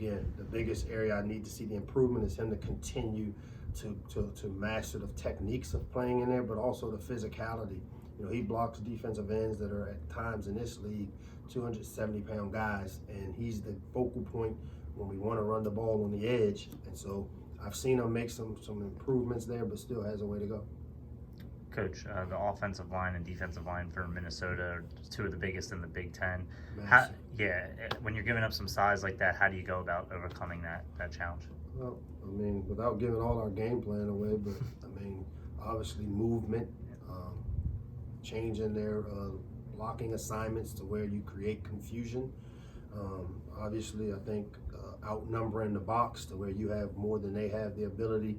again, the biggest area I need to see the improvement is him to continue to master the techniques of playing in there, but also the physicality. You know, he blocks defensive ends that are at times in this league 270-pound guys, and he's the focal point when we want to run the ball on the edge. And so I've seen him make some improvements there, but still has a way to go. Coach, the offensive line and defensive line for Minnesota are two of the biggest in the Big Ten. When you're giving up some size like that, how do you go about overcoming that challenge? Well, I mean, without giving all our game plan away, but I mean, obviously movement, changing their blocking assignments to where you create confusion. Obviously, I think outnumbering the box to where you have more than they have the ability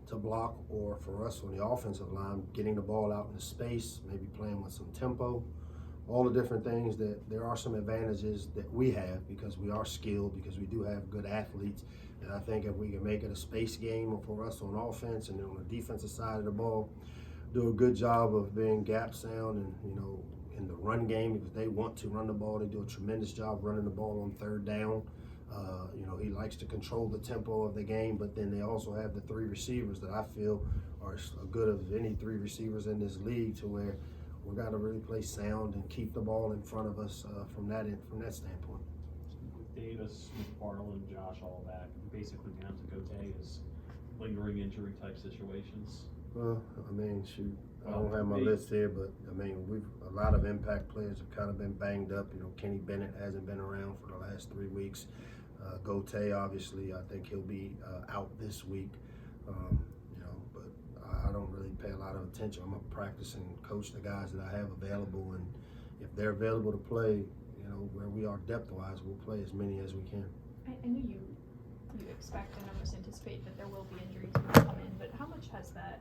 to block, or for us on the offensive line, getting the ball out into space, maybe playing with some tempo, all the different things. That there are some advantages that we have because we are skilled, because we do have good athletes. And I think if we can make it a space game for us on offense, and then on the defensive side of the ball, do a good job of being gap sound and, you know, in the run game, because they want to run the ball. They do a tremendous job running the ball on third down. You know, he likes to control the tempo of the game, but then they also have the three receivers that I feel are as good as any three receivers in this league, to where we got to really play sound and keep the ball in front of us from that standpoint. With Davis, McFarland, Josh all back, basically down to Gote is lingering injury type situations. Well, I mean, shoot, I don't have my list here, but I mean, a lot of impact players have kind of been banged up. You know, Kenny Bennett hasn't been around for the last 3 weeks. Gote, obviously, I think he'll be out this week. You know, but I don't really pay a lot of attention. I'm a practicing coach the guys that I have available, and if they're available to play, you know, where we are depth-wise, we'll play as many as we can. I know you expect and almost anticipate that there will be injuries when you come in, but how much has that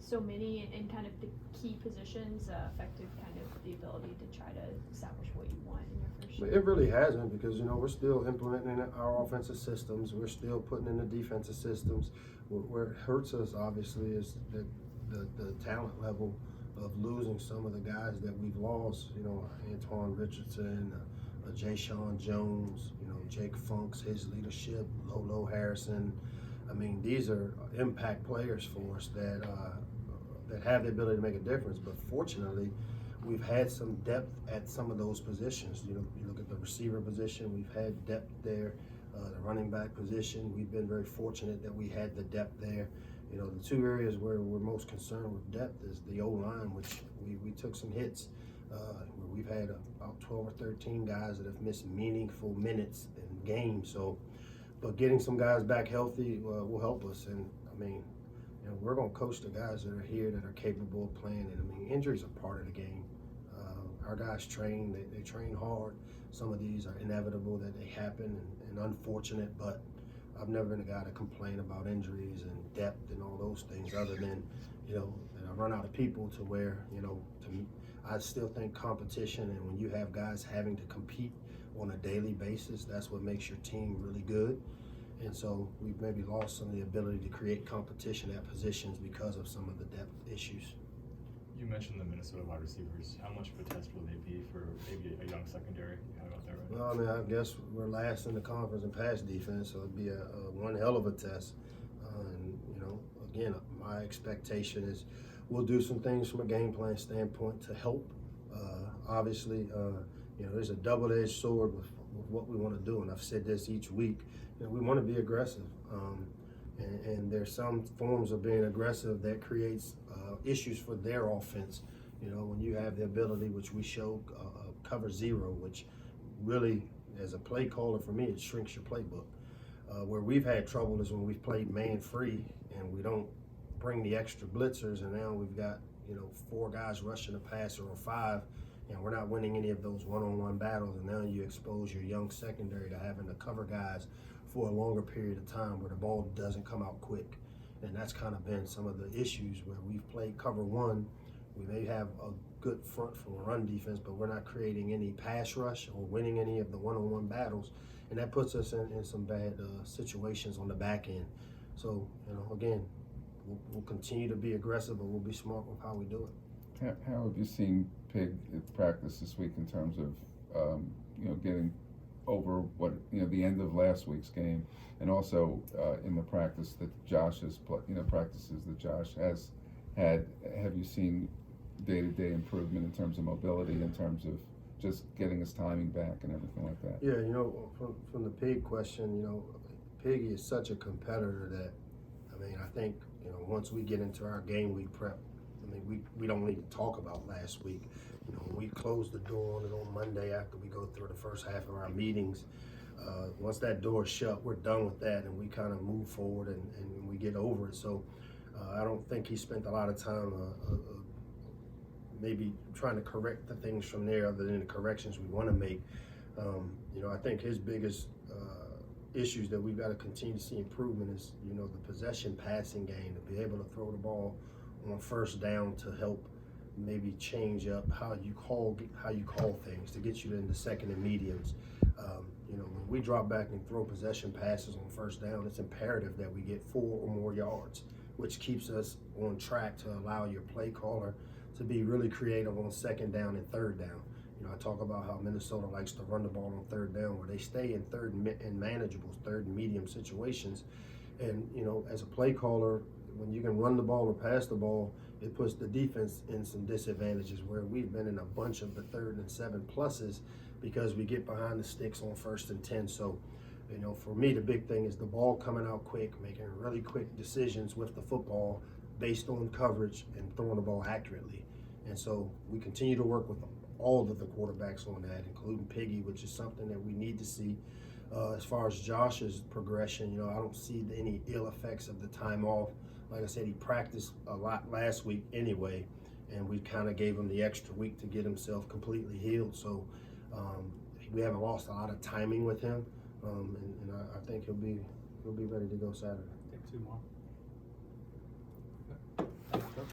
so many and kind of the key positions affected kind of the ability to try to establish what you want in your first year? It really hasn't, because, you know, we're still implementing our offensive systems. We're still putting in the defensive systems. Where it hurts us, obviously, is the talent level of losing some of the guys that we've lost. You know, Antoine Richardson, Jay Sean Jones, you know, Jake Funks, his leadership, Lolo Harrison. I mean, these are impact players for us that have the ability to make a difference. But fortunately, we've had some depth at some of those positions. You know, you look at the receiver position, we've had depth there. The running back position, we've been very fortunate that we had the depth there. You know, the two areas where we're most concerned with depth is the O-line, which we took some hits. We've had about 12 or 13 guys that have missed meaningful minutes in games. So, but getting some guys back healthy will help us. And I mean, you know, we're going to coach the guys that are here that are capable of playing. And I mean, injuries are part of the game. Our guys train, they train hard. Some of these are inevitable that they happen and unfortunate, but I've never been a guy to complain about injuries and depth and all those things, other than, you know, that I run out of people to where, you know, to me, I still think competition, and when you have guys having to compete on a daily basis, that's what makes your team really good. And so we've maybe lost some of the ability to create competition at positions because of some of the depth issues. You mentioned the Minnesota wide receivers. How much of a test will they be for maybe a young secondary you have out there right now? Well, I mean, I guess we're last in the conference in pass defense, so it'd be a one hell of a test. And, you know, again, my expectation is we'll do some things from a game plan standpoint to help. Obviously, you know, there's a double-edged sword with what we want to do, and I've said this each week. You know, we want to be aggressive, and there's some forms of being aggressive that creates issues for their offense. You know, when you have the ability, which we show, cover zero, which really, as a play caller for me, it shrinks your playbook. Where we've had trouble is when we've played man-free and we don't bring the extra blitzers, and now we've got, you know, 4 guys rushing a passer or 5, and we're not winning any of those one-on-one battles, and now you expose your young secondary to having to cover guys for a longer period of time where the ball doesn't come out quick. And that's kind of been some of the issues where we've played cover 1. We may have a good front from a run defense, but we're not creating any pass rush or winning any of the one-on-one battles, and that puts us in some bad situations on the back end. So, you know, again, we'll continue to be aggressive, but we'll be smart with how we do it. How have you seen Pig at practice this week in terms of, you know, getting over what, the end of last week's game, and also in the practice that Josh has practices that Josh has had. Have you seen day-to-day improvement in terms of mobility, in terms of just getting his timing back and everything like that? Yeah, from the Pig question, Piggy is such a competitor that, I think, once we get into our game week prep, we don't need to talk about last week. We close the door on it on Monday after we go through the first half of our meetings. Once that door is shut, we're done with that, and we kind of move forward and we get over it. So I don't think he spent a lot of time maybe trying to correct the things from there other than the corrections we want to make. I think his biggest issues that we've got to continue to see improvement is, the possession passing game, to be able to throw the ball on first down to help maybe change up how you call things to get you into second and mediums. When we drop back and throw possession passes on first down, it's imperative that we get 4 or more yards, which keeps us on track to allow your play caller to be really creative on second down and third down. I talk about how Minnesota likes to run the ball on third down, where they stay in third and manageable, third and medium situations. And, as a play caller, when you can run the ball or pass the ball, it puts the defense in some disadvantages, where we've been in a bunch of the 3rd and 7 pluses because we get behind the sticks on 1st and 10. So, for me, the big thing is the ball coming out quick, making really quick decisions with the football based on coverage and throwing the ball accurately. And so we continue to work with all of the quarterbacks on that, including Piggy, which is something that we need to see. As far as Josh's progression, I don't see any ill effects of the time off. Like I said, he practiced a lot last week anyway, and we kind of gave him the extra week to get himself completely healed. So we haven't lost a lot of timing with him, and I think he'll be ready to go Saturday. Take 2 more.